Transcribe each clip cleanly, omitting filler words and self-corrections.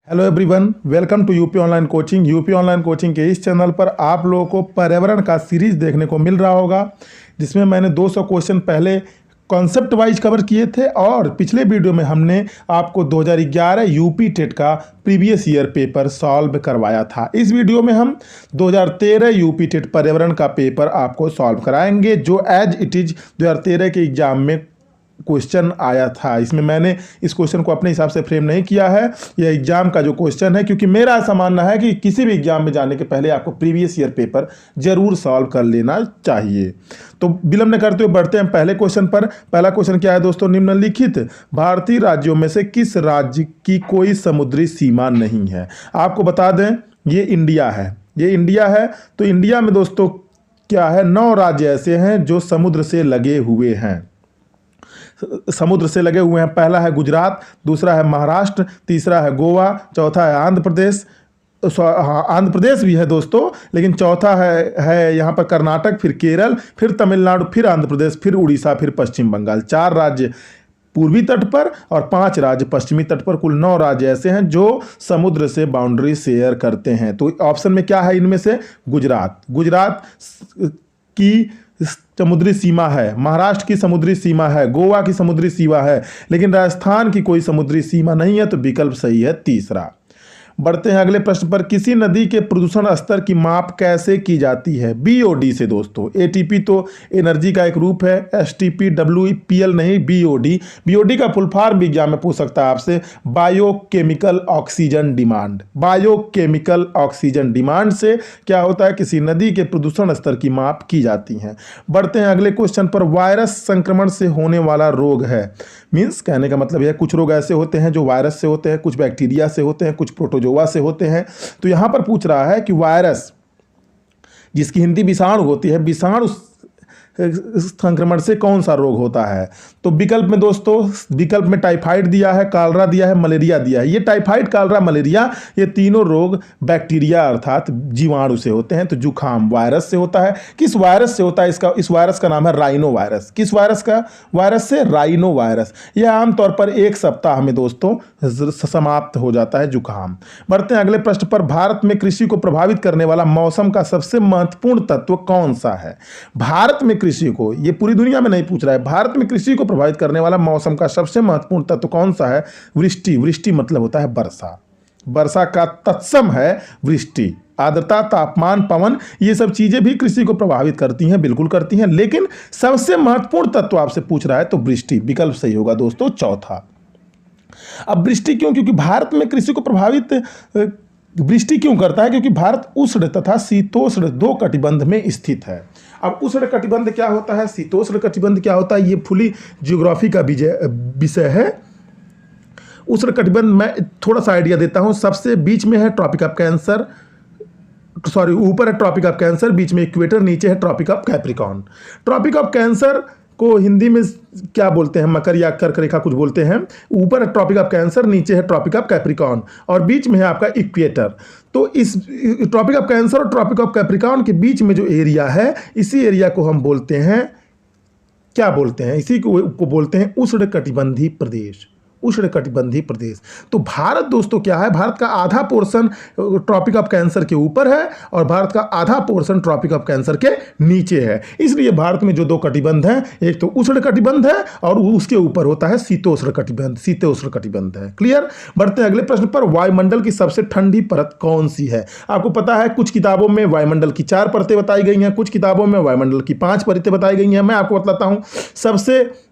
Hello everyone, welcome to UP online coaching. UP online coaching के इस channel पर आप लोगों को पर्यावरण का सीरीज देखने को मिल रहा होगा, जिसमें मैंने 200 क्वेश्चन पहले कॉन्सेप्ट वाइज कवर किए थे और पिछले वीडियो में हमने आपको 2011 यूपी टेट का प्रीवियस ईयर पेपर सॉल्व करवाया था। इस वीडियो में हम 2013 यूपी टेट पर्यावरण का पेपर आपको सॉल्व कराएंगे, जो एज इट इज़ 2013 के एग्जाम में क्वेश्चन आया था। इसमें मैंने इस क्वेश्चन को अपने हिसाब से फ्रेम नहीं किया है, यह एग्जाम का जो क्वेश्चन है, क्योंकि मेरा ऐसा मानना है कि किसी भी एग्जाम में जाने के पहले आपको प्रीवियस ईयर पेपर जरूर सॉल्व कर लेना चाहिए। तो विलंब न करते हुए बढ़ते हैं पहले क्वेश्चन पर। पहला क्वेश्चन क्या है दोस्तों? निम्नलिखित भारतीय राज्यों में से किस राज्य की कोई समुद्री सीमा नहीं है? आपको बता दें ये इंडिया है, ये इंडिया है। तो इंडिया में दोस्तों क्या है, 9 राज्य ऐसे हैं जो समुद्र से लगे हुए हैं, समुद्र से लगे हुए हैं। पहला है गुजरात, दूसरा है महाराष्ट्र, तीसरा है गोवा, चौथा है आंध्र प्रदेश। हाँ, आंध्र प्रदेश भी है दोस्तों, लेकिन चौथा है यहाँ पर कर्नाटक, फिर केरल, फिर तमिलनाडु, फिर आंध्र प्रदेश, फिर उड़ीसा, फिर पश्चिम बंगाल। 4 राज्य पूर्वी तट पर और 5 राज्य पश्चिमी तट पर। कुल 9 राज्य ऐसे हैं जो समुद्र से बाउंड्री शेयर करते हैं। तो ऑप्शन में क्या है इनमें से? गुजरात। गुजरात की समुद्री सीमा है, महाराष्ट्र की समुद्री सीमा है, गोवा की समुद्री सीमा है, लेकिन राजस्थान की कोई समुद्री सीमा नहीं है। तो विकल्प सही है तीसरा। बढ़ते हैं अगले प्रश्न पर। किसी नदी के प्रदूषण स्तर की माप कैसे की जाती है? बीओडी से दोस्तों। एटीपी तो एनर्जी का एक रूप है, एसटीपी डब्ल्यूपीएल नहीं, बीओडी। बीओडी का फुल फॉर्म भी एग्जाम में पूछ सकता है आपसे, biochemical oxygen demand. Biochemical oxygen demand से क्या होता है, किसी नदी के प्रदूषण स्तर की माप की जाती है। बढ़ते हैं अगले क्वेश्चन पर। वायरस संक्रमण से होने वाला रोग है, मीन्स कहने का मतलब यह कुछ रोग ऐसे होते हैं जो वायरस से होते हैं, कुछ बैक्टीरिया से होते हैं, कुछ प्रोटोजोआ से होते हैं। तो यहां पर पूछ रहा है कि वायरस, जिसकी हिंदी विषाणु होती है, विषाणु संक्रमण से कौन सा रोग होता है? तो विकल्प में दोस्तों, विकल्प में टाइफाइड दिया है, कालरा दिया है, मलेरिया दिया है। ये टाइफाइड, कालरा, मलेरिया, ये तीनों रोग बैक्टीरिया अर्थात जीवाणु से होते हैं। तो जुखाम वायरस से होता है। किस वायरस से होता है? इस वायरस का नाम है राइनो वायरस। किस वायरस का? वायरस से राइनो वायरस। यह आमतौर पर 1 सप्ताह में दोस्तों समाप्त हो जाता है जुखाम। बढ़ते हैं अगले प्रश्न पर। भारत में कृषि को प्रभावित करने वाला मौसम का सबसे महत्वपूर्ण तत्व कौन सा है? भारत में कृषि को, ये पूरी दुनिया में नहीं पूछ रहा है, भारत में कृषि को प्रभावित करने वाला मौसम का सबसे महत्वपूर्ण तत्व कौन सा है? वृष्टि। वृष्टि मतलब होता है वर्षा। वर्षा का तत्सम है वृष्टि। आर्द्रता, तापमान, पवन, ये सब चीजें भी कृषि को प्रभावित करती हैं, बिल्कुल करती हैं, लेकिन सबसे महत्वपूर्ण तत्व आपसे पूछ रहा है तो वृष्टि। विकल्प सही होगा दोस्तों चौथा। अब वृष्टि क्यों? क्योंकि भारत में कृषि को प्रभावित वृष्टि क्यों करता है? क्योंकि भारत उष्ण तथा शीतोष्ण 2 कटिबंध में स्थित है। अब उष्ण कटिबंध क्या होता है, शीतोष्ण कटिबंध क्या होता है, ये फुली ज्योग्राफी का विषय है। उष्ण कटिबंध मैं थोड़ा सा आइडिया देता हूं। सबसे बीच में है ट्रॉपिक ऑफ कैंसर, सॉरी ऊपर है ट्रॉपिक ऑफ कैंसर, बीच में इक्वेटर, नीचे है tropic of Capricorn. Tropic of Cancer को हिंदी में क्या बोलते हैं? मकर या कर्क रेखा कुछ बोलते हैं। ऊपर है ट्रॉपिक ऑफ कैंसर, नीचे है ट्रॉपिक ऑफ कैप्रिकॉर्न और बीच में है आपका इक्वेटर। तो इस ट्रॉपिक ऑफ कैंसर और ट्रॉपिक ऑफ कैप्रिकॉर्न के बीच में जो एरिया है, इसी एरिया को हम बोलते हैं, क्या बोलते हैं? इसी को बोलते हैं उष्णकटिबंधीय प्रदेश। उष्णकटिबंधीय प्रदेश। तो भारत दोस्तों क्या है, भारत का आधा पोर्शन ट्रॉपिक ऑफ कैंसर के ऊपर है और भारत का आधा पोर्शन ट्रॉपिक ऑफ कैंसर के नीचे है। इसलिए भारत में जो 2 कटिबंध हैं, एक तो उष्ण कटिबंध है और उसके ऊपर होता है शीतोष्ण कटिबंध। शीतोष्ण कटिबंध है। क्लियर? बढ़ते हैं अगले प्रश्न पर। वायुमंडल की सबसे ठंडी परत कौन सी है? आपको पता है कुछ किताबों में वायुमंडल की 4 परतें बताई गई हैं, कुछ किताबों में वायुमंडल की 5 परतें बताई गई हैं। मैं आपको बताता हूं। सबसे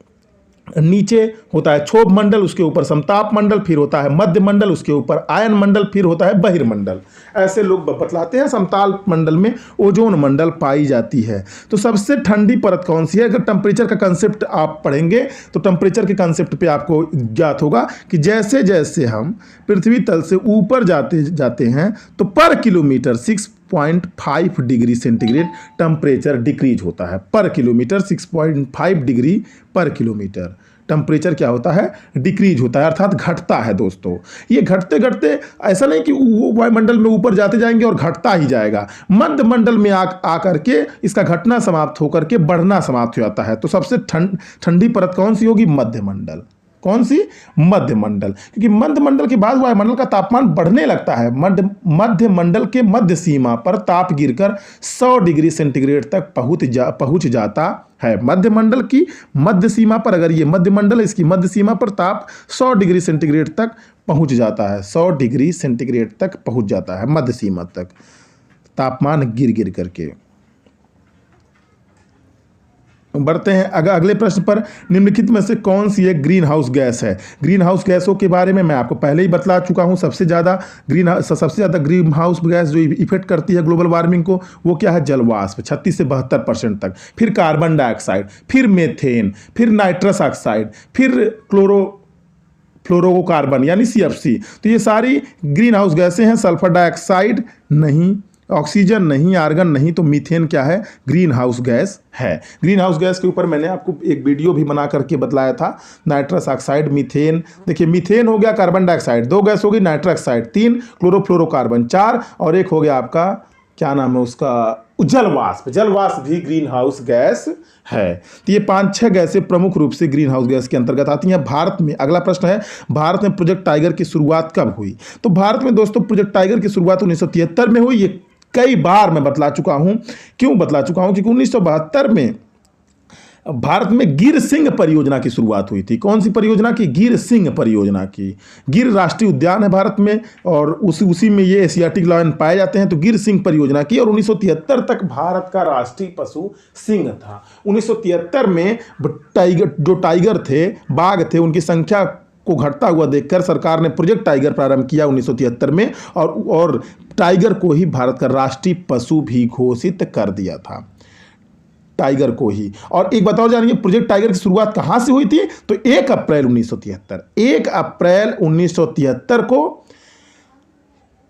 नीचे होता है क्षोभ मंडल, उसके ऊपर समताप मंडल, फिर होता है मध्य मंडल, उसके ऊपर आयन मंडल, फिर होता है बहिर्मंडल। ऐसे लोग बतलाते हैं। समताप मंडल में ओजोन मंडल पाई जाती है। तो सबसे ठंडी परत कौन सी है? अगर टेम्परेचर का कंसेप्ट आप पढ़ेंगे तो टेम्परेचर के कंसेप्ट पे आपको ज्ञात होगा कि जैसे जैसे हम पृथ्वी तल से ऊपर जाते जाते हैं तो पर kilometre 6.5 degree centigrade temperature decrease होता है। पर किलोमीटर 6.5 डिग्री पर किलोमीटर टेम्परेचर क्या होता है? डिक्रीज होता है, अर्थात घटता है दोस्तों। ये घटते घटते ऐसा नहीं कि वायुमंडल में ऊपर जाते जाएंगे और घटता ही जाएगा। मध्य मंडल में आकर के इसका घटना समाप्त होकर के बढ़ना समाप्त हो जाता है। तो सबसे ठंडी परत कौन सी होगी? मध्य मंडल। कौन सी? मध्य मंडल, क्योंकि मध्य मंडल के बाद वायुमंडल का तापमान बढ़ने लगता है। मध्य मंडल के मध्य सीमा पर ताप गिरकर 100 डिग्री सेंटीग्रेड तक पहुंच जाता है। मध्य मंडल की मध्य सीमा पर, अगर ये मध्य मंडल है, इसकी मध्य सीमा पर ताप 100 डिग्री सेंटीग्रेड तक पहुंच जाता है। 100 डिग्री सेंटीग्रेड तक पहुंच जाता है मध्य सीमा तक, तापमान गिर करके। बढ़ते हैं अगले प्रश्न पर। निम्नलिखित में से कौन सी एक ग्रीन हाउस गैस है? ग्रीन हाउस गैसों के बारे में मैं आपको पहले ही बतला चुका हूं। सबसे ज़्यादा ग्रीन हाउस गैस जो इफेक्ट करती है ग्लोबल वार्मिंग को, वो क्या है? जलवाष्प, 36 से 72% तक। फिर कार्बन डाइऑक्साइड, फिर मीथेन, फिर नाइट्रस ऑक्साइड, फिर फ्लोरोकार्बन यानी CFC। तो ये सारी ग्रीन हाउस गैसें हैं। सल्फर डाइऑक्साइड नहीं, ऑक्सीजन नहीं, आर्गन नहीं, तो मीथेन क्या है? ग्रीन हाउस गैस है। ग्रीन हाउस गैस के ऊपर मैंने आपको एक वीडियो भी बना करके बतलाया था। नाइट्रस ऑक्साइड, मीथेन, देखिए मीथेन हो गया, कार्बन डाइऑक्साइड, 2 गैस हो गई, नाइट्रस ऑक्साइड 3, क्लोरोफ्लोरोकार्बन 4, और एक हो गया आपका क्या नाम है उसका? जलवाष्प। जलवाष्प भी ग्रीन हाउस गैस है। तो ये 5-6 गैसें प्रमुख रूप से ग्रीन हाउस गैस के अंतर्गत आती हैं। भारत में, अगला प्रश्न है, भारत में प्रोजेक्ट टाइगर की शुरुआत कब हुई? तो भारत में दोस्तों प्रोजेक्ट टाइगर की शुरुआत 1973 में हुई। ये कई बार मैं बतला चुका हूं। क्यों बतला चुका हूं? क्योंकि 1972 में भारत में गिर सिंह परियोजना की शुरुआत हुई थी। कौन सी परियोजना की? गिर सिंह परियोजना की। गिर राष्ट्रीय उद्यान है भारत में, और उसी में ये एशियाटिक लायन पाए जाते हैं। तो गिर सिंह परियोजना की, और 1973 तक भारत का राष्ट्रीय पशु सिंह था। 1973 में टाइगर थे, बाघ थे, उनकी संख्या को घटता हुआ देखकर सरकार ने प्रोजेक्ट टाइगर प्रारंभ किया 1973 में, और टाइगर को ही भारत का राष्ट्रीय पशु भी घोषित कर दिया था, टाइगर को ही। और एक बताओ जानिए, प्रोजेक्ट टाइगर की शुरुआत कहां से हुई थी? तो 1 अप्रैल 1973 को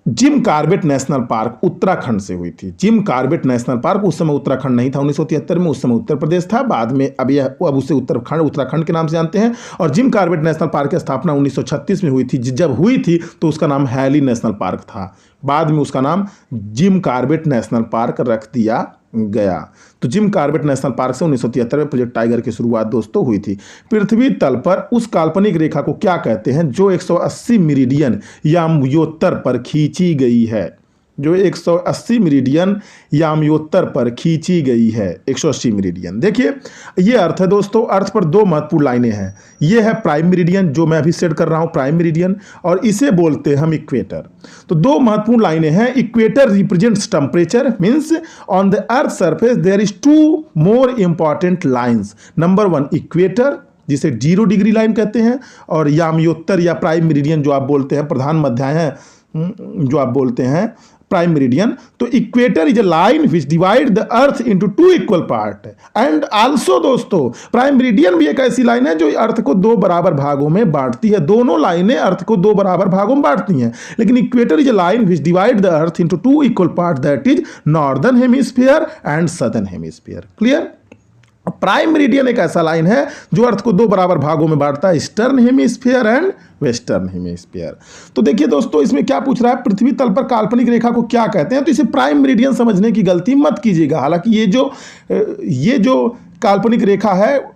Jim Corbett national park Uttarakhand से हुई थी। जिम कॉर्बेट नेशनल पार्क, उस समय उत्तराखंड नहीं था 1973 में, उस समय उत्तर प्रदेश था। बाद में अब उसे उत्तराखंड के नाम से जानते हैं। और जिम कॉर्बेट नेशनल पार्क की स्थापना 1936 में हुई थी। जब हुई थी तो उसका नाम हैली नेशनल पार्क था। बाद में उसका नाम जिम कॉर्बेट नेशनल पार्क रख दिया गया। तो जिम कॉर्बेट नेशनल पार्क से 1973 में प्रोजेक्ट टाइगर की शुरुआत दोस्तों हुई थी। पृथ्वी तल पर उस काल्पनिक रेखा को क्या कहते हैं जो 180 मेरिडियन याम्योत्तर पर खींची गई है? जो 180 मेरिडियन याम्योत्तर पर खींची गई है, 180 मेरिडियन। देखिए ये अर्थ है दोस्तों। अर्थ पर 2 महत्वपूर्ण लाइनें हैं। ये है प्राइम मेरिडियन, जो मैं अभी सेट कर रहा हूं, प्राइम मेरिडियन, और इसे बोलते हैं हम इक्वेटर। तो 2 महत्वपूर्ण लाइनें हैं। Equator represents temperature, means on the earth surface there is 2 more important lines. Number 1 equator, जिसे 0 डिग्री लाइन कहते हैं, और याम्योत्तर या प्राइम मेरिडियन जो आप बोलते हैं, प्रधान मध्याह्न जो आप बोलते हैं, प्राइम मेरिडियन। तो equator is a line which divide the earth into 2 equal part. And also दोस्तों प्राइम मेरिडियन भी एक ऐसी लाइन है जो अर्थ को 2 बराबर भागों में बांटती है। दोनों लाइनें अर्थ को 2 बराबर भागों में बांटती हैं, लेकिन equator is a line which divide the earth into 2 equal part, that is northern hemisphere and southern hemisphere. Clear? Prime meridian एक ऐसा लाइन है जो अर्थ को 2 बराबर भागों में बांटता है, eastern hemisphere and western hemisphere. तो देखिए दोस्तों, इसमें क्या पूछ रहा है? पृथ्वी तल पर काल्पनिक रेखा को क्या कहते हैं? तो इसे प्राइम मेरिडियन समझने की गलती मत कीजिएगा। हालांकि ये जो काल्पनिक रेखा है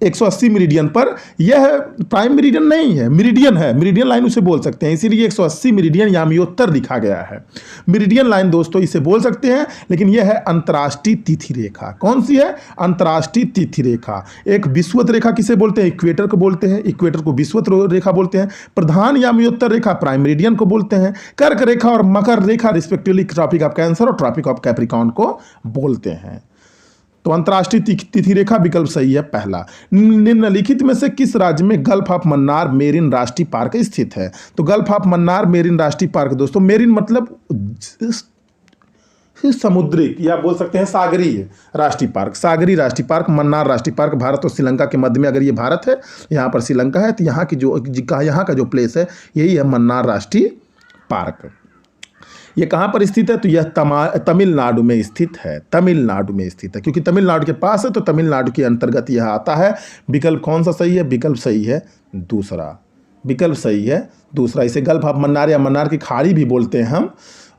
180 मेरिडियन पर, यह प्राइम मेरिडियन नहीं है, मेरिडियन है। मेरिडियन लाइन उसे बोल सकते हैं, इसीलिए 180 मेरिडियन याम्योत्तर लिखा गया है। मेरिडियन लाइन दोस्तों इसे बोल सकते हैं, लेकिन यह है अंतर्राष्ट्रीय तिथि रेखा। कौन सी है? अंतर्राष्ट्रीय तिथि रेखा। एक विषुवत रेखा किसे बोलते हैं? इक्वेटर को बोलते हैं। इक्वेटर को विषुवत रेखा बोलते हैं। प्रधान याम्योत्तर रेखा प्राइम मेरिडियन को बोलते हैं। कर्क रेखा और मकर रेखा रिस्पेक्टिवली ट्रॉपिक ऑफ कैंसर और ट्रॉपिक ऑफ कैप्रिकॉर्न को बोलते हैं। तो अंतर्राष्ट्रीय तिथि रेखा विकल्प सही है पहला। निम्नलिखित में से किस राज्य में गल्फ ऑफ मन्नार मेरीन राष्ट्रीय पार्क स्थित है? तो गल्फ ऑफ मन्नार मेरीन राष्ट्रीय पार्क दोस्तों, मेरीन मतलब समुद्री या बोल सकते हैं सागरीय राष्ट्रीय पार्क। सागरी राष्ट्रीय पार्क, मन्नार राष्ट्रीय पार्क भारत और श्रीलंका के मध्य में, अगर ये भारत है यहाँ पर श्रीलंका है, तो यहाँ का जो प्लेस है यही है मन्नार राष्ट्रीय पार्क। ये कहाँ पर स्थित है? तो यह तमिलनाडु में स्थित है। तमिलनाडु में स्थित है, क्योंकि तमिलनाडु के पास है तो तमिलनाडु के अंतर्गत यह आता है। विकल्प कौन सा सही है? विकल्प सही है दूसरा। विकल्प सही है दूसरा। इसे गल्फ ऑफ मन्नार या मन्नार की खाड़ी भी बोलते हैं हम,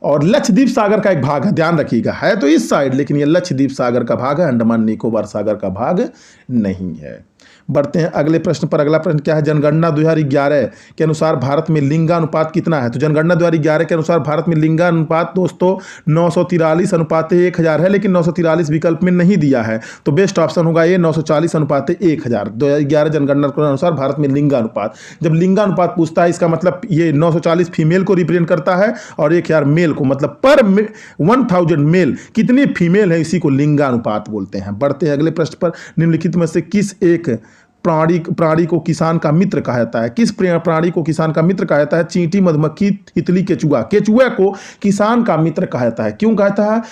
और लक्षद्वीप सागर का एक भाग है, ध्यान रखिएगा। है तो इस साइड, लेकिन यह लक्षद्वीप सागर का भाग है, अंडमान निकोबार सागर का भाग नहीं है। बढ़ते हैं अगले प्रश्न पर। अगला प्रश्न क्या है, जनगणना 2011 के अनुसार भारत में लिंगानुपात कितना है? तो जनगणना 2011 के अनुसार भारत में लिंगानुपात दोस्तों 943:1000 है, लेकिन 943 विकल्प में नहीं दिया है, तो बेस्ट ऑप्शन होगा ये 940:1000। 2011 जनगणना के अनुसार भारत में लिंगानुपात, जब लिंगानुपात पूछता है इसका मतलब ये 940 फीमेल को रिप्रेजेंट करता है और 1000 मेल को, मतलब पर 1000 मेल कितनी फीमेल है इसी को लिंगानुपात बोलते हैं। बढ़ते हैं अगले प्रश्न पर। निम्नलिखित में से किस एक प्राणी को किसान का मित्र कहा जाता है? किस प्राणी को किसान का मित्र कहा जाता है? चींटी, मधुमक्खी, तितली, केचुआ। केचुआ को किसान का मित्र कहा जाता है। क्यों कहता है?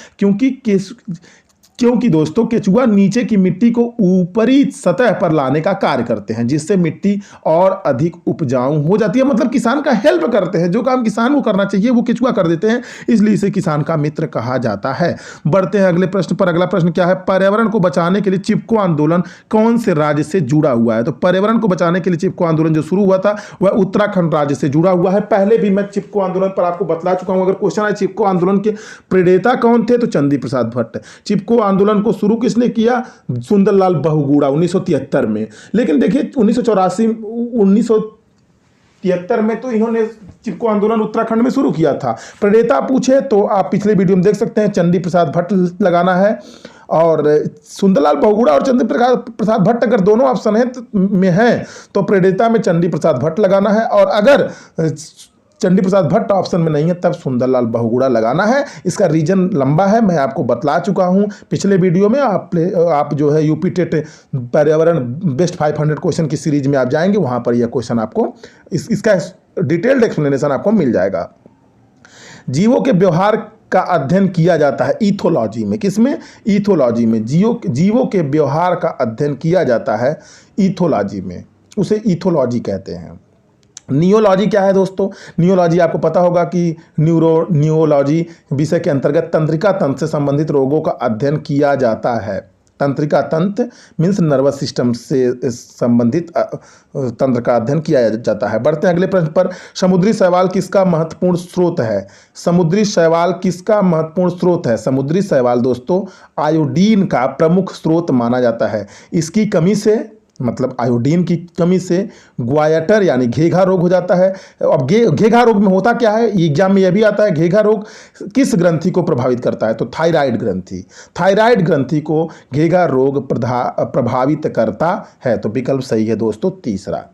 क्योंकि दोस्तों केचुआ नीचे की मिट्टी को ऊपरी सतह पर लाने का कार्य करते हैं, जिससे मिट्टी और अधिक उपजाऊ हो जाती है। मतलब किसान का हेल्प करते हैं, जो काम किसान को करना चाहिए वो केचुआ कर देते हैं, इसलिए इसे किसान का मित्र कहा जाता है। बढ़ते हैं अगले प्रश्न पर। अगला प्रश्न क्या है, पर्यावरण को बचाने के लिए चिपको आंदोलन कौन से राज्य से जुड़ा हुआ है? तो पर्यावरण को बचाने के लिए चिपको आंदोलन जो शुरू हुआ था वह उत्तराखंड राज्य से जुड़ा हुआ है। पहले भी मैं चिपको आंदोलन पर आपको बतला चुका हूं। अगर क्वेश्चन है चिपको आंदोलन के प्रणेता कौन थे, तो चंदी प्रसाद भट्ट। चिपको आंदोलन को शुरू किसने किया? सुंदरलाल बहुगुणा 1973 में। लेकिन देखिए 1973 में तो इन्होंने चिपको आंदोलन उत्तराखंड में शुरू किया था। प्रणेता पूछे तो आप पिछले वीडियो में देख सकते हैं, चंदी प्रसाद भट्ट लगाना है, और सुंदरलाल बहुगुणा और चंदी प्रसाद भट्ट अगर दोनों ऑप्शन में है तो प्रणेता में चंदी प्रसाद भट्ट लगाना है, और अगर चंडी प्रसाद भट्ट ऑप्शन में नहीं है तब सुंदरलाल बहुगुणा लगाना है। इसका रीजन लंबा है, मैं आपको बतला चुका हूं पिछले वीडियो में। आप जो है यूपी टेट पर्यावरण बेस्ट 500 क्वेश्चन की सीरीज में आप जाएंगे, वहां पर यह क्वेश्चन आपको इसका डिटेल्ड एक्सप्लेनेशन आपको मिल जाएगा। जीवों के व्यवहार का अध्ययन किया जाता है इथोलॉजी में। किसमें? इथोलॉजी में। जीवों के व्यवहार का अध्ययन किया जाता है इथोलॉजी में, उसे इथोलॉजी कहते हैं। नियोलॉजी क्या है दोस्तों? नियोलॉजी आपको पता होगा कि नियोलॉजी विषय के अंतर्गत तंत्रिका तंत्र से संबंधित रोगों का अध्ययन किया जाता है। तंत्रिका तंत्र मीन्स नर्वस सिस्टम से संबंधित तंत्र का अध्ययन किया जाता है। बढ़ते हैं अगले प्रश्न पर। समुद्री शैवाल किसका महत्वपूर्ण स्रोत है? समुद्री शैवाल किसका महत्वपूर्ण स्रोत है? समुद्री शैवाल दोस्तों आयोडीन का प्रमुख स्रोत माना जाता है। इसकी कमी से, मतलब आयोडीन की कमी से ग्वायटर यानी घेघा रोग हो जाता है। अब घेघा रोग में होता क्या है, एग्जाम में यह भी आता है, घेघा रोग किस ग्रंथि को प्रभावित करता है? तो थायराइड ग्रंथि। थायराइड ग्रंथि को घेघा रोग प्रभावित करता है। तो विकल्प सही है दोस्तों तीसरा।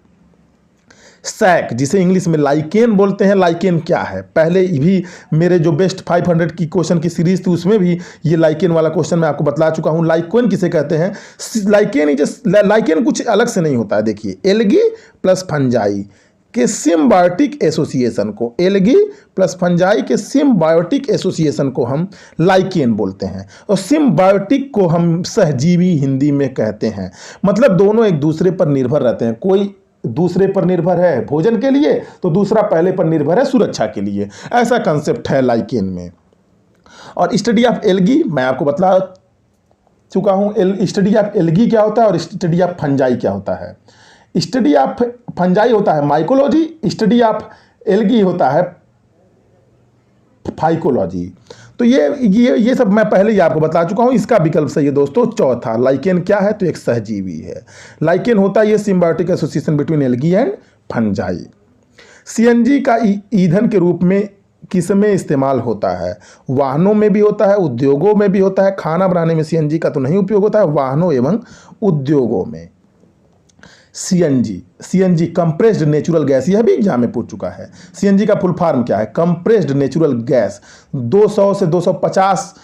सैक, जिसे इंग्लिश में लाइकेन बोलते हैं। लाइकेन क्या है? पहले भी मेरे जो बेस्ट 500 की क्वेश्चन की सीरीज थी उसमें भी ये लाइकेन वाला क्वेश्चन मैं आपको बतला चुका हूं। लाइकेन किसे कहते हैं? लाइकेन कुछ अलग से नहीं होता है। देखिए एल्गी प्लस फंजाई के सिम्बायोटिक एसोसिएशन को, एल्गी प्लस फंजाई के सिम्बायोटिक एसोसिएशन को हम लाइकेन बोलते हैं, और सिम्बायोटिक को हम सहजीवी हिंदी में कहते हैं। मतलब दोनों एक दूसरे पर निर्भर रहते हैं। कोई दूसरे पर निर्भर है भोजन के लिए तो दूसरा पहले पर निर्भर है सुरक्षा के लिए। ऐसा कंसेप्ट है लाइकेन में। और स्टडी ऑफ एल्गी मैं आपको बतला चुका हूं। स्टडी ऑफ एल्गी क्या होता है और स्टडी ऑफ फंजाई क्या होता है? स्टडी ऑफ फंजाई होता है माइकोलॉजी, स्टडी ऑफ एल्गी होता है फाइकोलॉजी। तो ये सब मैं पहले ही आपको बता चुका हूं। इसका विकल्प सही है दोस्तों चौथा। लाइकेन क्या है? तो एक सहजीवी है। लाइकेन होता है ये symbiotic association between algae and fungi. CNG का ईंधन के रूप में किसमें इस्तेमाल होता है? वाहनों में भी होता है, उद्योगों में भी होता है। खाना बनाने में सीएनजी का तो नहीं उपयोग होता है, वाहनों एवं उद्योगों में। सीएनजी कंप्रेस्ड नेचुरल गैस, यह भी एग्जाम में पूछ चुका है। सीएनजी का फुल फॉर्म क्या है? Compressed natural gas. 200 से 250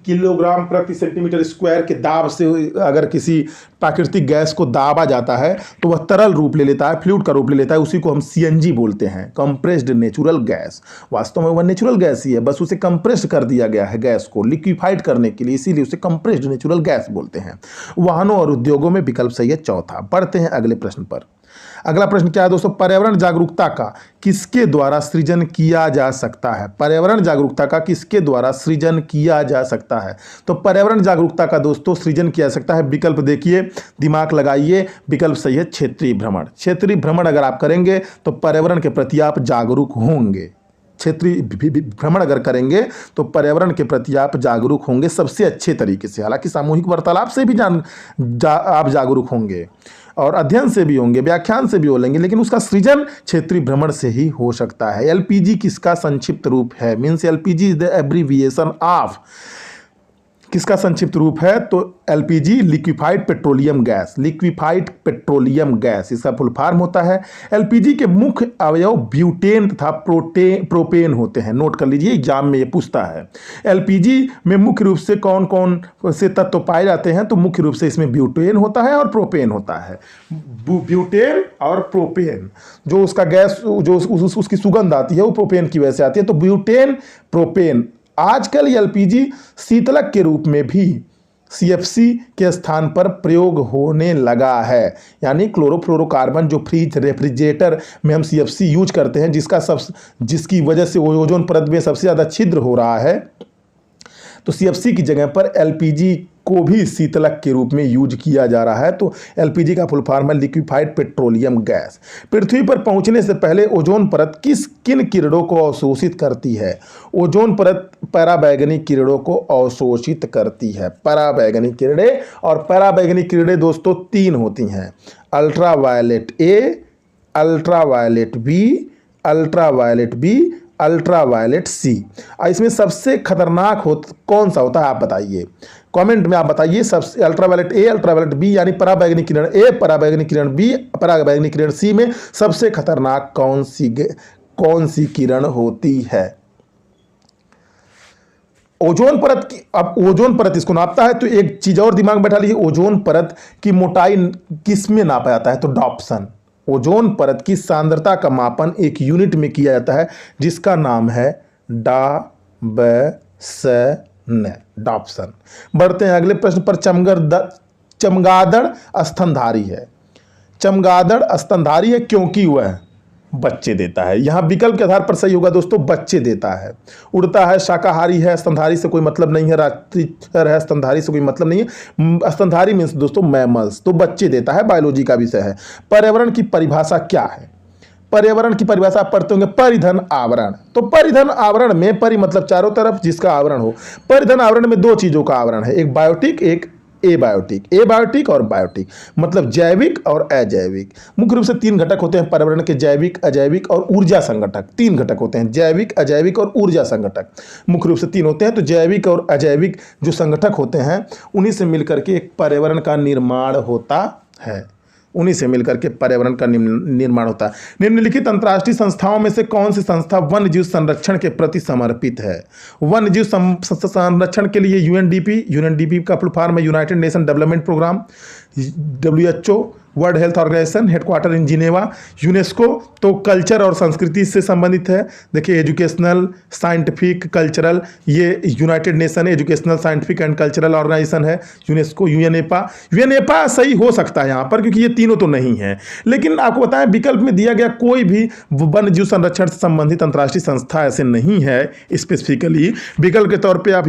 किलोग्राम प्रति सेंटीमीटर स्क्वायर के दाब से अगर किसी प्राकृतिक गैस को दाबा जाता है तो वह तरल रूप ले लेता है, फ्लूइड का रूप ले लेता है, उसी को हम सीएनजी बोलते हैं, कंप्रेस्ड नेचुरल गैस। वास्तव में वह नेचुरल गैस ही है, बस उसे कंप्रेस्ड कर दिया गया है गैस को लिक्विफाइड करने के लिए, इसीलिए उसे कंप्रेस्ड नेचुरल गैस बोलते हैं। वाहनों और उद्योगों में विकल्प सही है चौथा। बढ़ते हैं अगले प्रश्न पर। अगला प्रश्न क्या है दोस्तों? पर्यावरण जागरूकता का किसके द्वारा सृजन किया जा सकता है? पर्यावरण जागरूकता का किसके द्वारा सृजन किया जा सकता है? तो पर्यावरण जागरूकता का दोस्तों सृजन किया जा सकता है। विकल्प देखिए, दिमाग लगाइए। विकल्प सही है क्षेत्रीय भ्रमण। क्षेत्रीय भ्रमण अगर आप करेंगे तो पर्यावरण के प्रति आप जागरूक होंगे। क्षेत्रीय भ्रमण अगर करेंगे तो पर्यावरण के प्रति आप जागरूक होंगे सबसे अच्छे तरीके से। हालांकि सामूहिक वार्तालाप से भी आप जागरूक होंगे और अध्ययन से भी होंगे, व्याख्यान से भी हो लेंगे, लेकिन उसका सृजन क्षेत्रीय भ्रमण से ही हो सकता है। एलपीजी किसका संक्षिप्त रूप है? Means LPG is the abbreviation of, किसका संक्षिप्त रूप है? तो LPG liquefied petroleum gas, liquefied petroleum gas इसका फुल फॉर्म होता है। एलपीजी के मुख्य अवयव ब्यूटेन तथा प्रोपेन होते हैं। नोट कर लीजिए, एग्जाम में ये पूछता है। एलपीजी में मुख्य रूप से कौन कौन से तत्व पाए जाते हैं? तो मुख्य रूप से इसमें ब्यूटेन होता है और प्रोपेन होता है। ब्यूटेन और प्रोपेन, जो उसका गैस जो उसकी सुगंध आती है वो प्रोपेन की वजह से आती है। तो ब्यूटेन, प्रोपेन। आजकल एलपीजी शीतलक के रूप में भी सीएफसी के स्थान पर प्रयोग होने लगा है, यानी क्लोरोफ्लोरोकार्बन जो फ्रिज रेफ्रिजरेटर में हम सीएफसी यूज करते हैं, जिसकी वजह से ओजोन परत में सबसे ज़्यादा छिद्र हो रहा है, तो सीएफसी की जगह पर एलपीजी को भी शीतलक के रूप में यूज किया जा रहा है। तो एलपीजी का फुल फॉर्म है लिक्विफाइड पेट्रोलियम गैस। पृथ्वी पर पहुंचने से पहले ओजोन परत किन किरणों को अवशोषित करती है? ओजोन परत पराबैंगनी किरणों को अवशोषित करती है। पराबैंगनी किरणें, और पराबैंगनी किरणें दोस्तों 3 होती हैं, ultraviolet A, ultraviolet B, ultraviolet B, ultraviolet C. इसमें सबसे खतरनाक कौन सा होता है आप बताइए, कमेंट में आप बताइए। सबसे अल्ट्रावायलेट ए, अल्ट्रावायलेट बी यानी पराबैंगनी किरण ए, पराबैंगनी किरण बी, पराबैंगनी किरण सी में सबसे खतरनाक कौन सी किरण होती है? ओजोन परत की, अब ओजोन परत इसको नापता है, तो एक चीज और दिमाग में बैठा लीजिए, ओजोन परत की मोटाई किस में नापा जाता है? तो डॉप्सन। ओजोन परत की सांद्रता का मापन एक यूनिट में किया जाता है जिसका नाम है डॉप्सन। बढ़ते हैं अगले प्रश्न पर। चमगादड़ स्तनधारी है। चमगादड़ स्तनधारी है क्योंकि वह बच्चे देता है। यहां विकल्प के आधार पर सही होगा दोस्तों, बच्चे देता है। उड़ता है, शाकाहारी है, स्तनधारी से कोई मतलब नहीं है, रात्रिचर है, स्तनधारी से कोई मतलब नहीं है। स्तनधारी मीन्स दोस्तों मैमल्स, तो बच्चे देता है, बायोलॉजी का विषय है। पर्यावरण की परिभाषा क्या है? पर्यावरण की परिभाषा आप पढ़ते होंगे, परिधन आवरण। तो परिधन आवरण में परि मतलब चारों तरफ जिसका आवरण हो। परिधन आवरण में 2 चीजों का आवरण है, एक बायोटिक, एक एबायोटिक। एबायोटिक और बायोटिक मतलब जैविक और अजैविक। मुख्य रूप से 3 घटक होते हैं पर्यावरण के, जैविक, अजैविक और ऊर्जा संगठक। 3 घटक होते हैं, जैविक, अजैविक और ऊर्जा संगठक। मुख्य रूप से 3 होते हैं। तो जैविक और अजैविक जो संगठक होते हैं उन्हीं से मिलकर के एक पर्यावरण का निर्माण होता है, उन्हीं से मिलकर के पर्यावरण का निर्माण होता है। निम्नलिखित अंतर्राष्ट्रीय संस्थाओं में से कौन सी संस्था वन्यजीव संरक्षण के प्रति समर्पित है? वन्यजीव संरक्षण के लिए यूएनडीपी का फुल फॉर्म है united nation development programme. WHO world health organisation, headquarter in Geneva. UNESCO तो कल्चर और संस्कृति से संबंधित है। देखिए एजुकेशनल, साइंटिफिक, कल्चरल, ये united nation educational, scientific and cultural organisation है यूनेस्को। यूएनएपा सही हो सकता है यहाँ पर क्योंकि ये तीनों तो नहीं है। लेकिन आपको बताएं विकल्प में दिया गया कोई भी वन्यजीव संरक्षण से संबंधित अंतर्राष्ट्रीय संस्था ऐसे नहीं है स्पेसिफिकली। विकल्प के तौर पर आप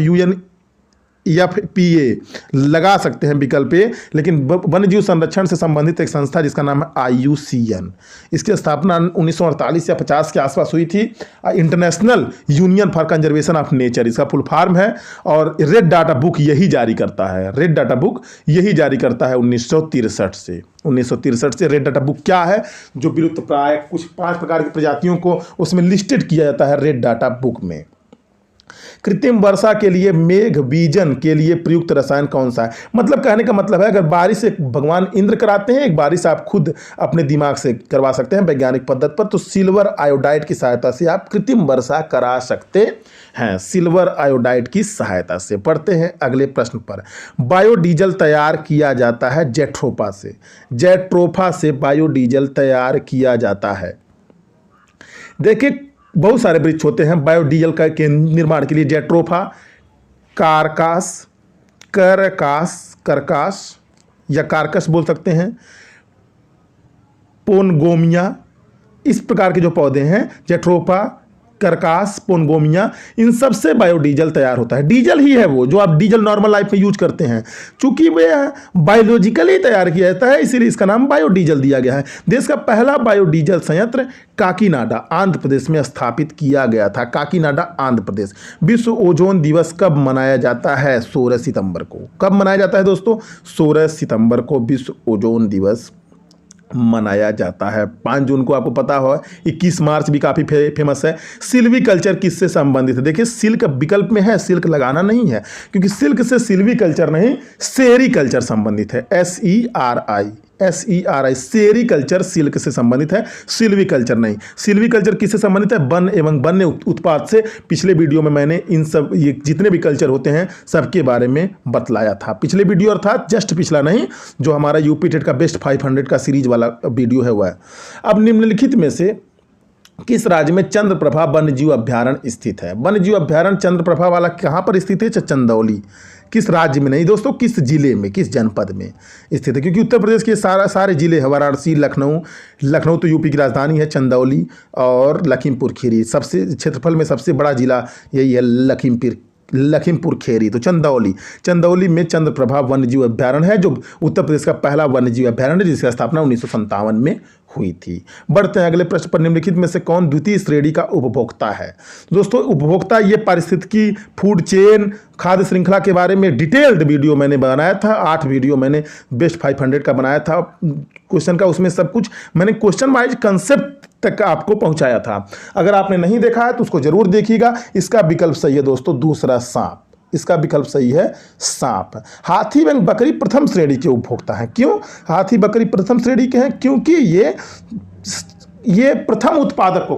UNFPA लगा सकते हैं विकल्प पे, लेकिन वन्यजीव संरक्षण से संबंधित एक संस्था जिसका नाम है IUCN, इसकी स्थापना 1948 या 50 के आसपास हुई थी। International union for conservation of nature इसका फुल फॉर्म है। और रेड डाटा बुक यही जारी करता है, रेड डाटा बुक यही जारी करता है 1963 से। 1963 से रेड डाटा बुक क्या है? जो विलुप्त प्राय कुछ 5 प्रकार की प्रजातियों को उसमें लिस्टेड किया जाता है रेड डाटा बुक में। कृत्रिम वर्षा के लिए मेघ बीजन के लिए प्रयुक्त रसायन कौन सा है? मतलब कहने का मतलब है अगर बारिश एक भगवान इंद्र कराते हैं, एक बारिश आप खुद अपने दिमाग से करवा सकते हैं वैज्ञानिक पद्धति पर, तो सिल्वर आयोडाइड की सहायता से आप कृत्रिम वर्षा करा सकते हैं, सिल्वर आयोडाइड की सहायता से। पढ़ते हैं अगले प्रश्न पर। बायोडीजल तैयार किया जाता है जेट्रोफा से। जेट्रोफा से बायोडीजल तैयार किया जाता है। देखिए बहुत सारे वृक्ष होते हैं बायोडीजल के निर्माण के लिए। जेट्रोफा, करकास या कारकस बोल सकते हैं, पोनगोमिया, इस प्रकार के जो पौधे हैं जेट्रोफा, करकास, पोनगोमिया, इन सब से बायोडीजल तैयार होता है। डीजल ही है वो जो आप डीजल नॉर्मल लाइफ में यूज करते हैं। चूंकि वे बायोलॉजिकली तैयार किया जाता है इसीलिए इसका नाम बायोडीजल दिया गया है। देश का पहला बायोडीजल संयंत्र काकीनाडा आंध्र प्रदेश में स्थापित किया गया था। काकीनाडा आंध्र प्रदेश। विश्व ओजोन दिवस कब मनाया जाता है? 16 सितंबर को। कब मनाया जाता है दोस्तों? 16 सितंबर को विश्व ओजोन दिवस मनाया जाता है। 5 जून को आपको पता हो। 21 मार्च भी काफ़ी फेमस है। सिल्वी कल्चर किससे संबंधित है? देखिए सिल्क विकल्प में है, सिल्क लगाना नहीं है क्योंकि सिल्क से सिल्वी कल्चर नहीं, सेरी कल्चर संबंधित है। SERI सेरी कल्चर सिल्क से संबंधित है, सिल्वी कल्चर नहीं। सिल्वी कल्चर किससे संबंधित है? वन एवं वन्य उत्पाद से। पिछले वीडियो में मैंने इन सब ये जितने भी कल्चर होते हैं सबके बारे में बतलाया था। पिछले वीडियो अर्थात जस्ट पिछला नहीं, जो हमारा यूपी टेट का बेस्ट 500 का सीरीज वाला वीडियो है वह है। अब निम्नलिखित में से किस राज्य में चंद्रप्रभा वन्यजीव अभ्यारण्य स्थित है? वन्यजीव अभ्यारण्य चंद्रप्रभा वाला कहाँ पर स्थित है? चंदौली। किस राज्य में नहीं दोस्तों, किस जिले में, किस जनपद में स्थित है? क्योंकि उत्तर प्रदेश के सारे जिले हैं, वाराणसी, लखनऊ तो यूपी की राजधानी है, चंदौली और लखीमपुर खीरी। सबसे क्षेत्रफल में सबसे बड़ा जिला यही है, लखीमपुर खीरी। तो चंदौली में चंद्रप्रभा वन्यजीव अभ्यारण्य है, जो उत्तर प्रदेश का पहला वन्यजीव अभ्यारण्य है, जिसकी स्थापना 1957 में हुई थी। बढ़ते हैं अगले प्रश्न पर। निम्नलिखित में से कौन द्वितीय श्रेणी का उपभोक्ता है? दोस्तों उपभोक्ता ये पारिस्थितिकी, फूड चेन, खाद्य श्रृंखला के बारे में डिटेल्ड वीडियो मैंने बनाया था। 8 वीडियो मैंने बेस्ट 500 का बनाया था क्वेश्चन का। उसमें सब कुछ मैंने क्वेश्चन वाइज कंसेप्ट तक आपको पहुंचाया था। अगर आपने नहीं देखा है तो उसको जरूर देखिएगा। इसका विकल्प सही है दोस्तों, दूसरा सांप। इसका विकल्प सही है सांप। हाथी एवं बकरी प्रथम श्रेणी के उपभोक्ता हैं। क्यों हाथी बकरी प्रथम श्रेणी के हैं? क्योंकि ये प्रथम उत्पादक को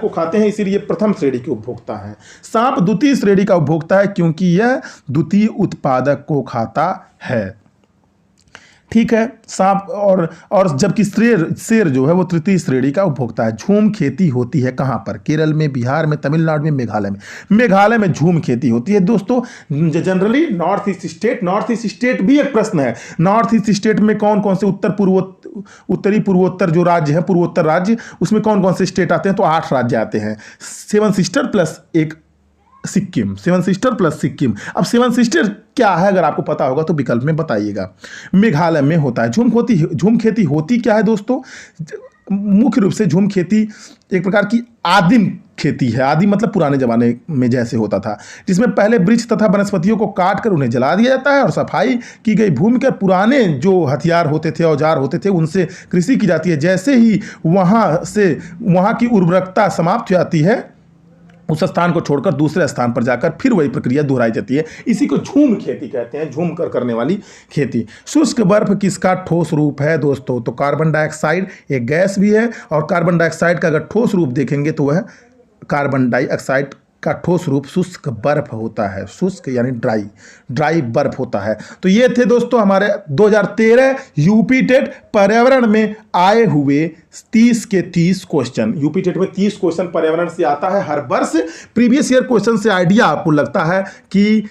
खाते हैं, इसीलिए प्रथम श्रेणी के उपभोक्ता हैं। सांप द्वितीय श्रेणी का उपभोक्ता है क्योंकि यह द्वितीय उत्पादक को खाता है। ठीक है, सांप और जबकि शेर जो है वो तृतीय श्रेणी का उपभोक्ता है। झूम खेती होती है कहाँ पर? केरल में, बिहार में, तमिलनाडु में, मेघालय में झूम खेती होती है दोस्तों। जनरली नॉर्थ ईस्ट स्टेट भी एक प्रश्न है। नॉर्थ ईस्ट स्टेट में कौन कौन से उत्तरी पूर्वोत्तर जो राज्य है, पूर्वोत्तर राज्य, उसमें कौन कौन से स्टेट आते हैं? तो 8 राज्य आते हैं। 7 सिस्टर प्लस एक सिक्किम, 7 सिस्टर प्लस सिक्किम। अब 7 सिस्टर क्या है अगर आपको पता होगा तो विकल्प में बताइएगा। मेघालय में होता है। झूम खेती होती क्या है दोस्तों? मुख्य रूप से झूम खेती एक प्रकार की आदिम खेती है। आदिम मतलब पुराने जमाने में जैसे होता था, जिसमें पहले वृक्ष तथा वनस्पतियों को काट कर उन्हें जला दिया जाता है और सफाई की गई भूमि के पुराने जो हथियार होते थे, औजार होते थे, उनसे कृषि की जाती है। जैसे ही वहाँ की उर्वरकता समाप्त हो जाती है, उस स्थान को छोड़कर दूसरे स्थान पर जाकर फिर वही प्रक्रिया दोहराई जाती है। इसी को झूम खेती कहते हैं, झूम कर करने वाली खेती। शुष्क बर्फ किसका ठोस रूप है दोस्तों? तो कार्बन डाइऑक्साइड एक गैस भी है, और कार्बन डाइऑक्साइड का अगर ठोस रूप देखेंगे तो वह कार्बन डाइऑक्साइड का ठोस रूप शुष्क बर्फ होता है। शुष्क यानी ड्राई बर्फ होता है। तो ये थे दोस्तों हमारे 2013 यूपी टेट पर्यावरण में आए हुए 30 के 30 क्वेश्चन। यूपी टेट में 30 क्वेश्चन पर्यावरण से आता है हर वर्ष। प्रीवियस ईयर क्वेश्चन से आइडिया आपको लगता है कि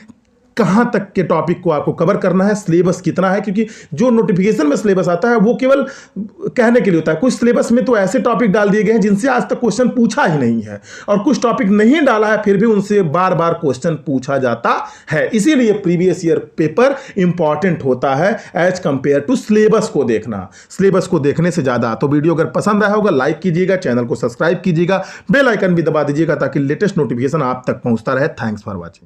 कहाँ तक के टॉपिक को आपको कवर करना है, सिलेबस कितना है, क्योंकि जो नोटिफिकेशन में सिलेबस आता है वो केवल कहने के लिए होता है। कुछ सिलेबस में तो ऐसे टॉपिक डाल दिए गए हैं जिनसे आज तक क्वेश्चन पूछा ही नहीं है, और कुछ टॉपिक नहीं डाला है फिर भी उनसे बार बार क्वेश्चन पूछा जाता है। इसीलिए प्रीवियस ईयर पेपर इंपॉर्टेंट होता है एज कंपेयर टू सिलेबस को देखना, सिलेबस को देखने से ज़्यादा। तो वीडियो अगर पसंद आया होगा लाइक कीजिएगा, चैनल को सब्सक्राइब कीजिएगा, बेल आइकन भी दबा दीजिएगा ताकि लेटेस्ट नोटिफिकेशन आप तक पहुँचता रहे। Thanks for watching.